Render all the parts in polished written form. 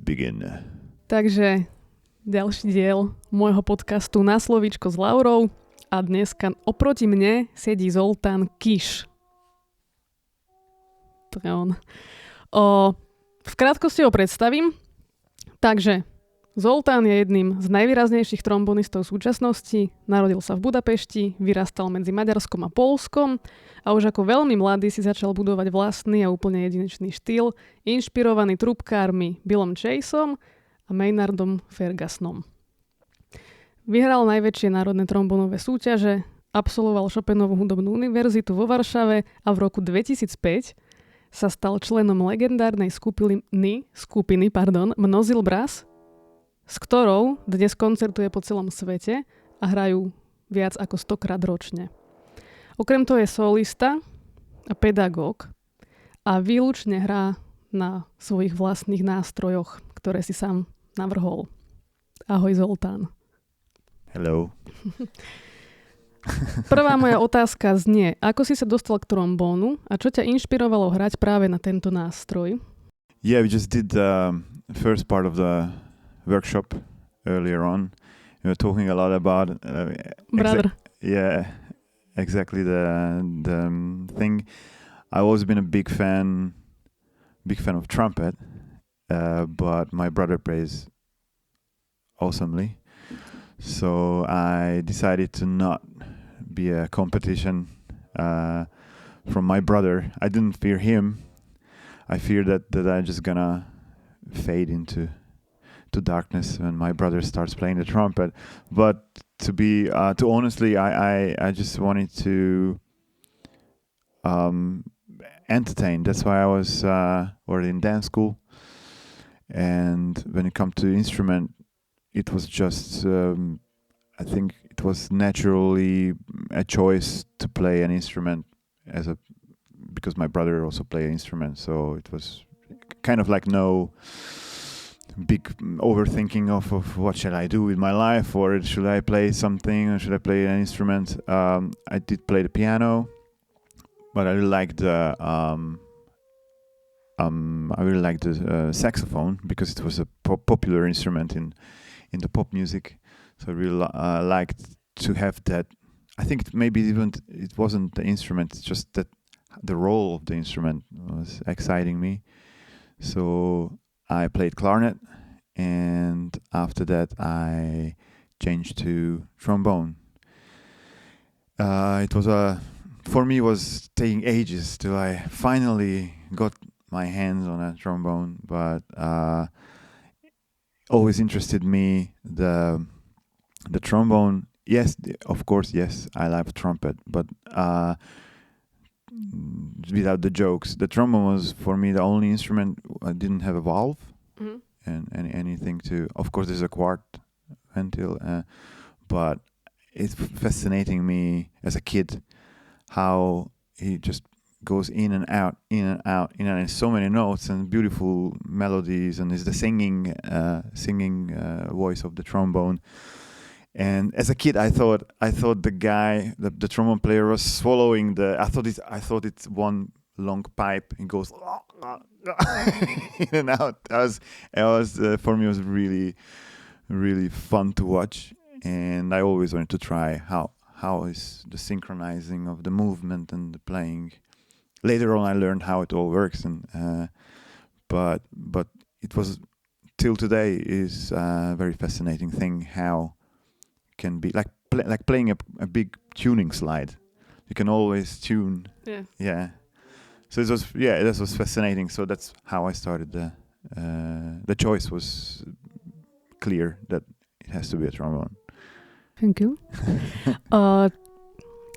begin. Takže ďalší diel môjho podcastu Na slovíčko s Laurou a dneska oproti mne sedí Zoltán Kiss. To je on. V krátkosti ho predstavím. Takže Zoltán je jedným z najvýraznejších trombonistov súčasnosti. Narodil sa v Budapešti, vyrastal medzi Maďarskom a Poľskom a už ako veľmi mladý si začal budovať vlastný a úplne jedinečný štýl, inšpirovaný trubkármi Billom Chaseom a Maynardom Fergusonom. Vyhral najväčšie národné trombonové súťaže, absolvoval Chopinovú hudobnú univerzitu vo Varšave a v roku 2005 sa stal členom legendárnej skupiny Mnozil Brass, s ktorou dnes koncertuje po celom svete a hrajú viac ako 100 krát ročne. Okrem toho je solista a pedagóg a výlučne hrá na svojich vlastných nástrojoch, ktoré si sám navrhol. Ahoj Zoltán. Hello. Prvá moja otázka znie, ako si sa dostal k trombónu a čo ťa inšpirovalo hrať práve na tento nástroj? Yeah, we just did the first part of the workshop earlier on. We were talking a lot about Brother. Exactly the thing. I've always been a big fan of trumpet, but my brother plays awesomely. So I decided to not be a competition from my brother. I didn't fear him. I fear that I'm just gonna fade into darkness when my brother starts playing the trumpet. But to honestly, I just wanted to entertain. That's why I was already in dance school. And when it comes to instrument, it was just I think it was naturally a choice to play an instrument because my brother also played an instrument. So it was kind of like no big overthinking of what shall I do with my life, or should I play something, or should I play an instrument. I did play the piano, but I really liked the saxophone because it was a popular instrument in the pop music. So I really liked to have that. I think maybe even it wasn't the instrument; it's just that the role of the instrument was exciting me. So I played clarinet, and after that I changed to trombone. For me it was taking ages till I finally got my hands on a trombone, but always interested me the trombone. Yes, of course, yes, I love trumpet, but without the jokes, the trombone was for me the only instrument I didn't have a valve. Mm-hmm. And anything to, of course, there's a quart ventil, but it's fascinating me as a kid how he just goes in and out, and so many notes and beautiful melodies, and is the singing voice of the trombone. And as a kid, I thought the guy, the trombone player, was swallowing I thought it's one long pipe. It goes in and out. For me, it was really, really fun to watch, and I always wanted to try how is the synchronizing of the movement and the playing. Later on, I learned how it all works, and but it was till today is a very fascinating thing how can be like playing a big tuning slide. You can always tune. Yeah. So this was fascinating. So that's how I started. The choice was clear that it has to be a trombone. Thank you.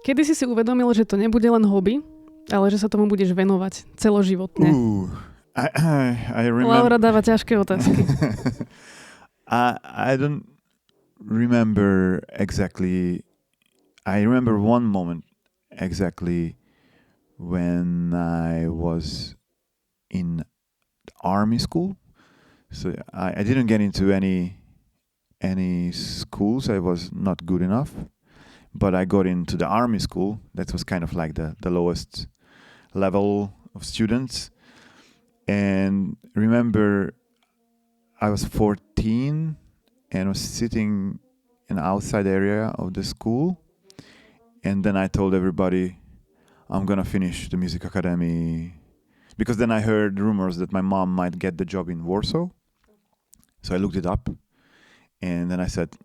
Kedy si uvedomil, že to nebude len hobby, ale že sa tomu budeš venovať celoživotne? I remember. Laura dáva ťažké otázky. I don't remember exactly. I remember one moment exactly when I was in army school. So I didn't get into any schools. I was not good enough, but I got into the army school. That was kind of like the lowest level of students. And remember, I was 14 and was sitting in the outside area of the school, and then I told everybody I'm gonna finish the music academy, because then I heard rumors that my mom might get the job in Warsaw. So I looked it up, and then I said,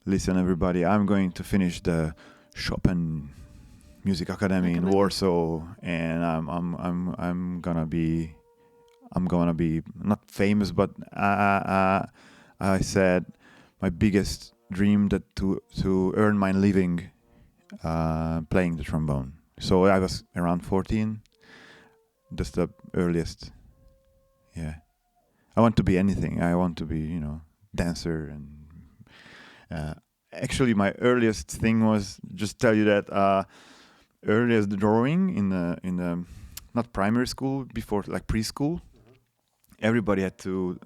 listen everybody, I'm going to finish the Chopin Music Academy in Warsaw, and I'm gonna be not famous, but I said my biggest dream that to earn my living playing the trombone. So I was around 14, just the earliest. Yeah, I want to be anything. I want to be, dancer, and actually my earliest thing was, just tell you that earliest drawing in the not primary school, before like preschool. Everybody had to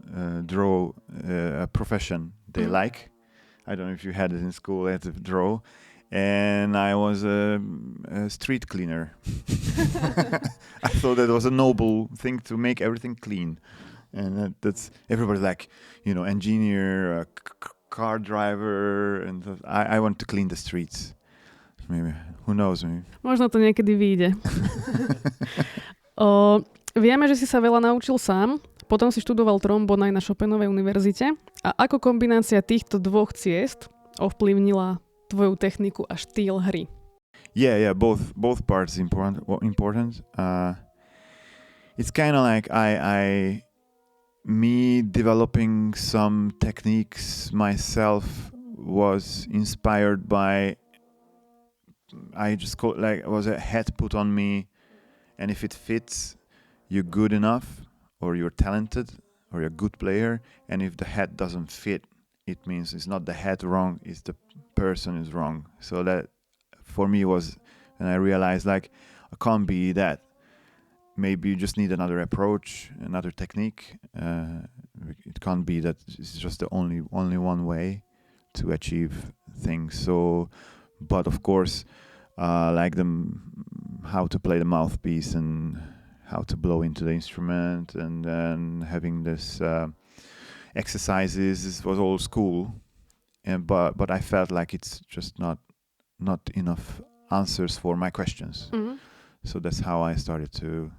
draw a profession they like. I don't know if you had it in school. They had to draw, and I was a street cleaner. I thought that was a noble thing to make everything clean, and that's everybody like, engineer, car driver, and I want to clean the streets. Maybe, who knows me. Možno to niekedy vyjde. Vieme, že si sa veľa naučil sám, potom si študoval trombón aj na Chopinovej univerzite. A ako kombinácia týchto dvoch ciest ovplyvnila tvoju techniku a štýl hry? Yeah, both parts important. It's kind of like me developing some techniques myself was inspired by, I just call it like it was a hat put on me, and if it fits, you're good enough, or you're talented, or you're a good player. And if the hat doesn't fit, it means it's not the hat wrong, it's the person is wrong. So that for me was, and I realized like I can't be that. Maybe you just need another approach, another technique. It can't be that it's just the only one way to achieve things. So, but of course, like how to play the mouthpiece and how to blow into the instrument, and then having this exercises. This was all school, but I felt like it's just not enough answers for my questions. Mm-hmm. So that's how I started to.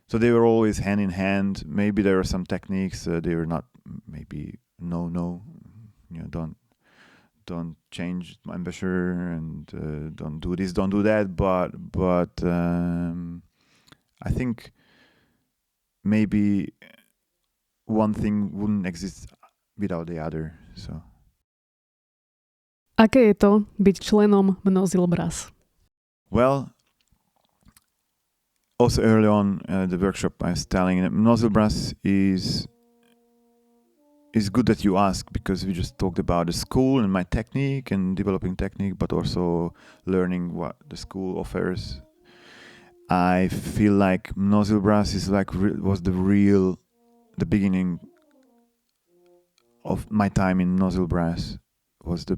So they were always hand in hand. Maybe there were some techniques. They were not. Maybe no. Don't change my embouchure, and don't do this, don't do that. But I think maybe one thing wouldn't exist without the other. So. Aké je to byť členom Mnozil Brass? Well, also early on the workshop I was telling that Mnozil Brass is good that you ask, because we just talked about the school and my technique and developing technique, but also learning what the school offers. I feel like Mnozil Brass is like was the beginning of my time in Mnozil Brass. Was the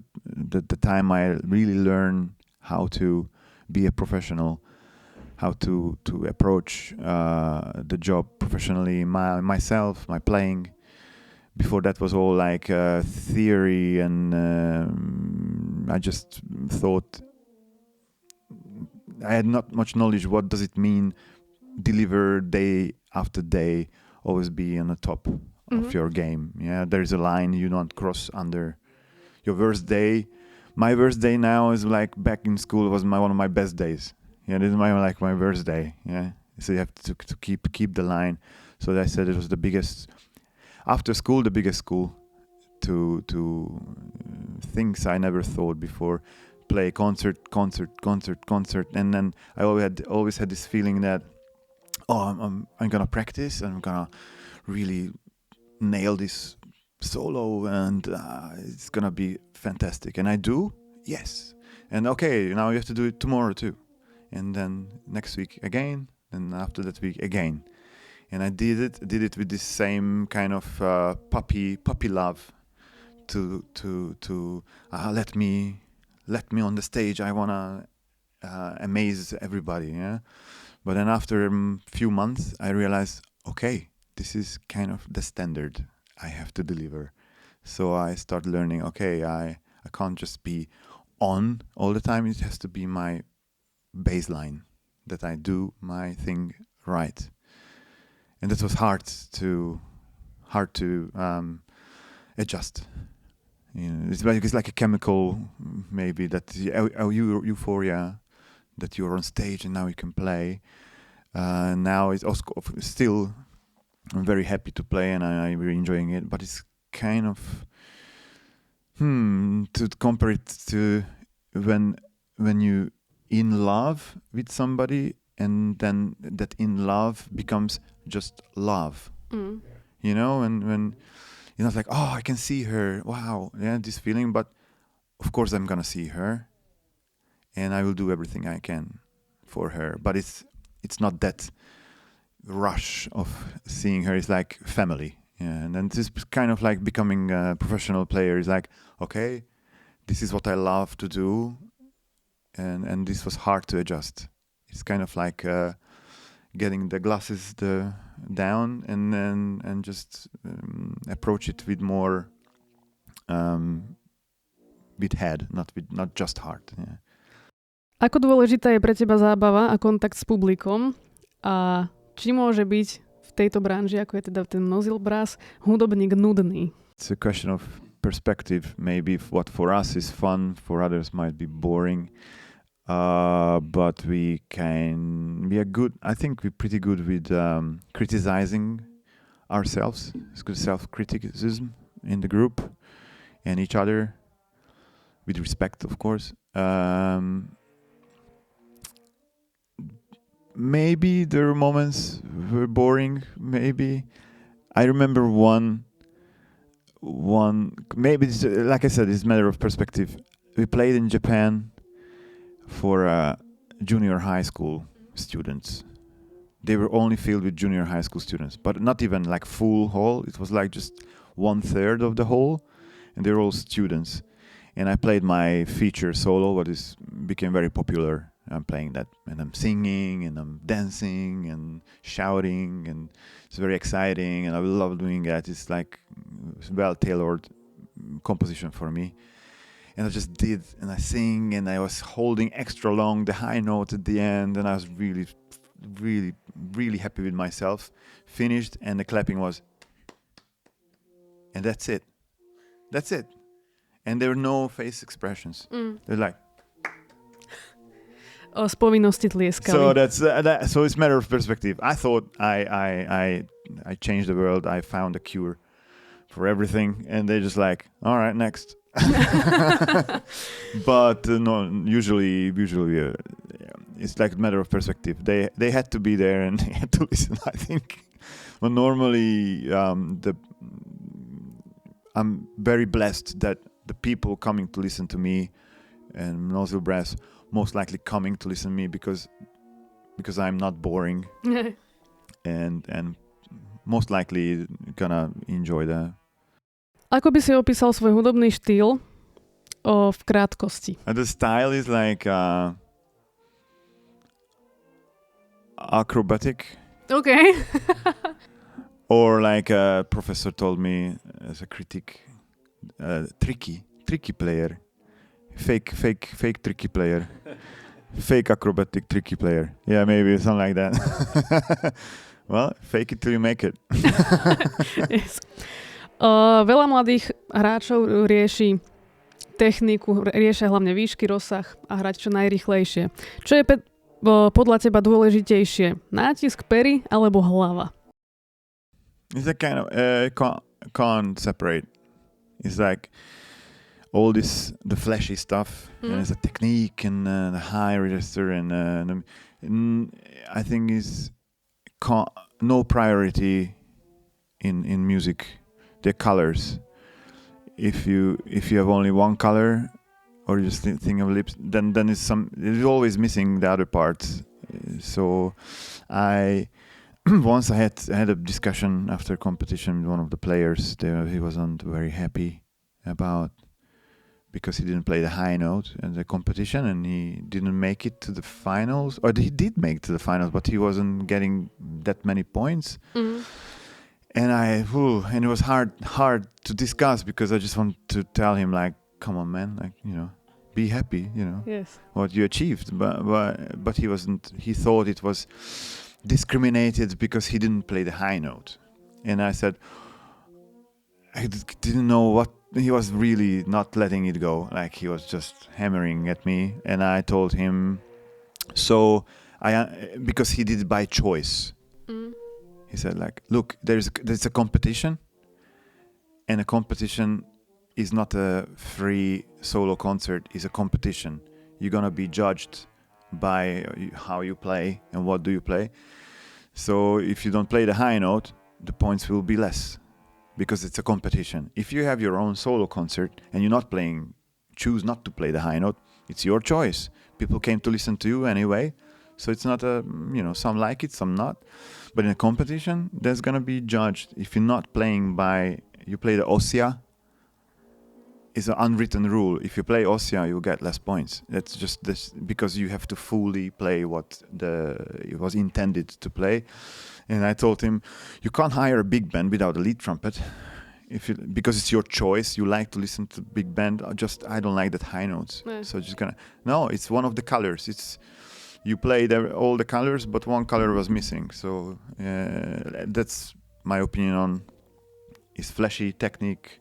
time I really learned how to be a professional, how to approach the job professionally, myself, my playing. Before that was all like theory, and I just thought I had not much knowledge. What does it mean? Deliver day after day, always be on the top of your game. Yeah, there's a line you don't cross under. Your worst day. My worst day now is like back in school was one of my best days. Yeah, this is my worst day. Yeah, so you have to keep the line. So I said it was the biggest after school, the biggest school to things I never thought before. Play concert, and then I always had this feeling that I'm gonna practice and I'm gonna really nail this solo, and it's gonna be fantastic. And I do, yes. And okay, now you have to do it tomorrow too, and then next week again, and after that week again. And I did it with this same kind of puppy love to let me on the stage. I wanna amaze everybody, yeah. But then after a few months, I realized, okay, this is kind of the standard. I have to deliver. So I start learning, okay, I can't just be on all the time. It has to be my baseline, that I do my thing right. And that was hard to adjust. You know, it's like a chemical, maybe, that euphoria, that you're on stage and now you can play. Now it's also still, I'm very happy to play and I'm really enjoying it, but it's kind of to compare it to when you in love with somebody, and then that in love becomes just love. You know, when you know, it's like, oh, I can see her, wow, yeah, this feeling, but of course I'm gonna see her and I will do everything I can for her, but it's not that rush of seeing her. It's like family. Yeah, and then this is kind of like becoming a professional player. It's like, okay, this is what I love to do, and this was hard to adjust. It's kind of like getting the glasses down and just approach it with more with head, not just heart. Yeah. Ako dôležitá je pre teba zábava a kontakt s publikom a či môže byť v tejto branži, ako je teda ten Mnozil Brass, hudobník nudný? It's a question of perspective. Maybe what for us is fun, for others might be boring. But we are good. I think we're pretty good with criticizing ourselves. It's good self-criticism in the group and each other, with respect, of course. Maybe there were moments were boring. Maybe I remember one. Maybe it's, like I said, it's a matter of perspective. We played in Japan for junior high school students. They were only filled with junior high school students, but not even like full hall. It was like just 1/3 of the hall, and they were all students. And I played my feature solo, what became very popular. I'm playing that, and I'm singing, and I'm dancing, and shouting, and it's very exciting, and I love doing that. It's like well-tailored composition for me. And I just did, and I sing, and I was holding extra long the high note at the end, and I was really, really, really happy with myself. Finished, and the clapping was, and that's it. That's it. And there were no face expressions. They're like, z povinnosti tlieskali. So so it's a matter of perspective. I thought I changed the world. I found a cure for everything, and they're just like, all right, next. But no, usually it's like a matter of perspective. They had to be there and they had to listen, I think. But normally I'm very blessed that the people coming to listen to me and Mnozil Brass most likely coming to listen to me because I'm not boring and most likely gonna enjoy that. Ako by si opísal svoj hudobný štýl v krátkosti? The style is like acrobatic. Okay. Or like a professor told me as a critic, tricky player. Fake tricky player. Fake acrobatic tricky player. Yeah, maybe something like that. Well, fake it till you make it. Yes. Veľa mladých hráčov rieši techniku, riešia hlavne výšky, rozsah a hrať čo najrýchlejšie. Čo je podľa teba dôležitejšie? Nátisk, pery alebo hlava? It's a kind of can't separate. It's like all the flashy stuff, and there's a technique and the high register, and I think is no priority in music. The colors. If you have only one color, or you just think of lips, then it's always missing the other parts. So once I had a discussion after competition with one of the players. He wasn't very happy about, because he didn't play the high note in the competition and he didn't make it to the finals, or he did make it to the finals, but he wasn't getting that many points. and it was hard to discuss because I just wanted to tell him like, come on, man, like, be happy, Yes. what you achieved. But he wasn't. He thought it was discriminated because he didn't play the high note. And I said, I didn't know what. He was really not letting it go. Like he was just hammering at me. And I told him, because he did it by choice. He said like, look, there's a competition. And a competition is not a free solo concert. It's a competition. You're going to be judged by how you play and what do you play. So if you don't play the high note, the points will be less because it's a competition. If you have your own solo concert and you're not playing, choose not to play the high note, it's your choice. People came to listen to you anyway. So it's not some like it, some not. But in a competition, there's going to be judged. If you're not playing you play the Ossia, it's an unwritten rule. If you play Ossia, you get less points. That's just this because you have to fully play what it was intended to play. And I told him, you can't hire a big band without a lead trumpet, because it's your choice. You like to listen to big band. I don't like that high notes. Yeah. So it's one of the colors. You played all the colors, but one color was missing. So that's my opinion on is flashy technique.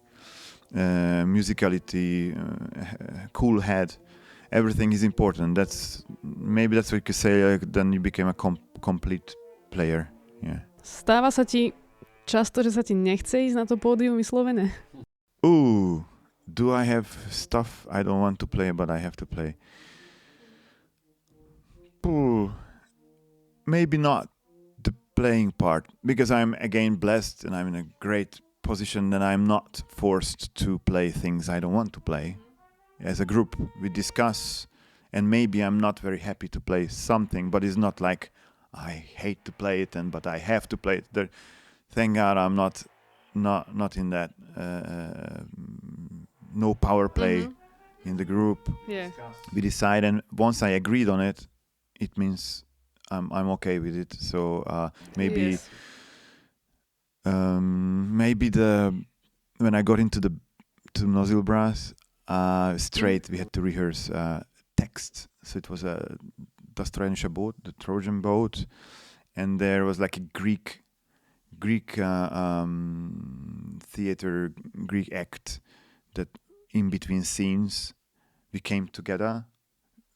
Musicality, cool head, everything is important. That's what you could say. Then you became a complete player. Yeah. Stáva sa ti často, že sa ti nechce ísť na to pódium vyslovené? Do I have stuff I don't want to play, but I have to play? Maybe not the playing part, because I'm again blessed and I'm in a great position that I'm not forced to play things I don't want to play. As a group, we discuss, and maybe I'm not very happy to play something, but it's not like I hate to play it, but I have to play it. Thank God I'm not in that no power play in the group. Yeah. We decide, and once I agreed on it, it means I'm okay with it. So maybe. Yes. Maybe when I got into Mnozil Brass, straight we had to rehearse text. So it was a Dostrojenische boat, the Trojan boat, and there was like a Greek theater, Greek act that in between scenes we came together,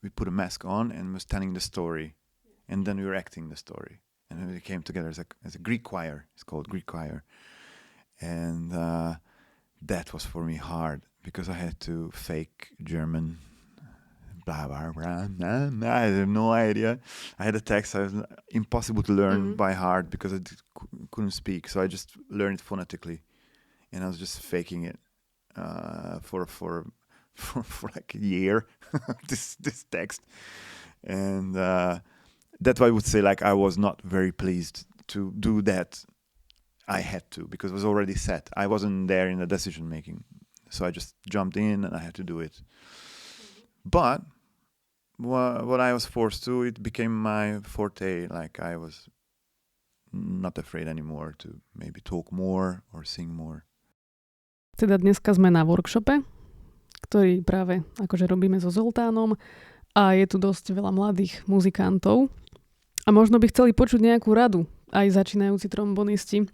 we put a mask on and was telling the story, and then we were acting the story. And then we came together as a Greek choir. It's called Greek choir. And that was for me hard because I had to fake German. Blah, blah, blah. I have no idea. I had a text. It was impossible to learn by heart because I couldn't speak. So I just learned it phonetically. And I was just faking it for like a year, this text. And that's why I would say like I was not very pleased to do that. I had to, because it was already set. I wasn't there in the decision making. So I just jumped in and I had to do it. But what I was forced to, it became my forte. Like I was not afraid anymore to maybe talk more or sing more. Teda dneska sme na workshope, ktorý práve akože robíme so Zoltánom a je tu dosť veľa mladých muzikantov. A možno by chceli počuť nejakú radu, aj začínajúci trombonisti.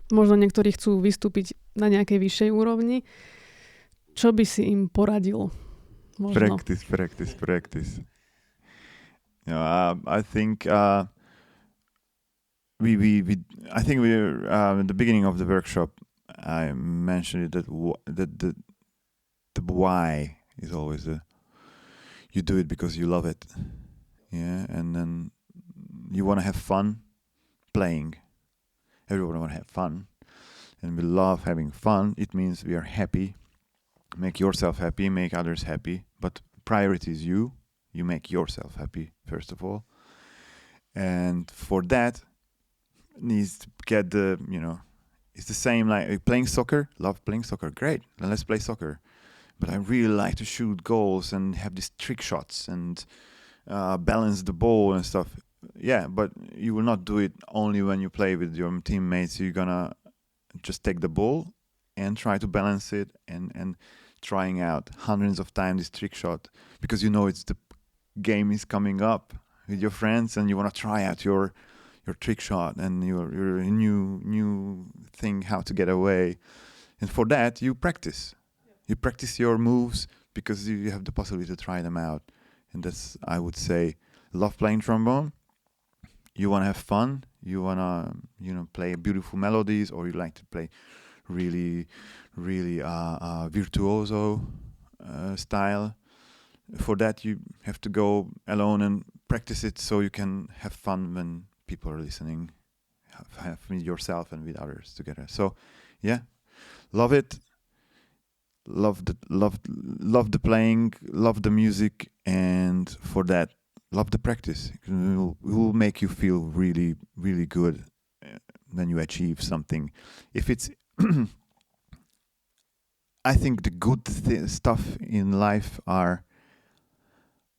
Možno niektorí chcú vystúpiť na nejakej vyššej úrovni. Čo by si im poradil? Možno. Practice. I think we at the beginning of the workshop I mentioned that the why is always you do it because you love it. Yeah, and then you want to have fun playing. Everyone want to have fun, and we love having fun. It means we are happy. Make yourself happy, make others happy. But priority is you. You make yourself happy first of all, and for that needs to get it's the same like playing soccer. Love playing soccer. Great, then let's play soccer. But I really like to shoot goals and have these trick shots and balance the ball and stuff. Yeah, but you will not do it only when you play with your teammates. You're gonna just take the ball and try to balance it and trying out hundreds of times this trick shot because you know it's the game is coming up with your friends and you want to try out your trick shot and your new thing how to get away. And for that you practice. You practice your moves because you have the possibility to try them out. And that's, I would say, love playing trombone. You want to have fun. You want to, play beautiful melodies, or you like to play really virtuoso style. For that, you have to go alone and practice it so you can have fun when people are listening, have with yourself and with others together. So, yeah, love it. Love the playing, love the music, and for that, love the practice. It will make you feel really, really good when you achieve something. If it's, I think the good stuff in life are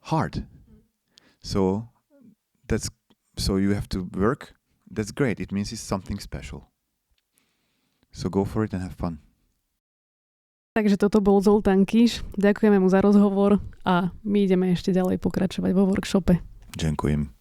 hard. So you have to work. That's great. It means it's something special. So go for it and have fun. Takže toto bol Zoltán Kiss. Ďakujeme mu za rozhovor a my ideme ešte ďalej pokračovať vo workshope. Ďakujem.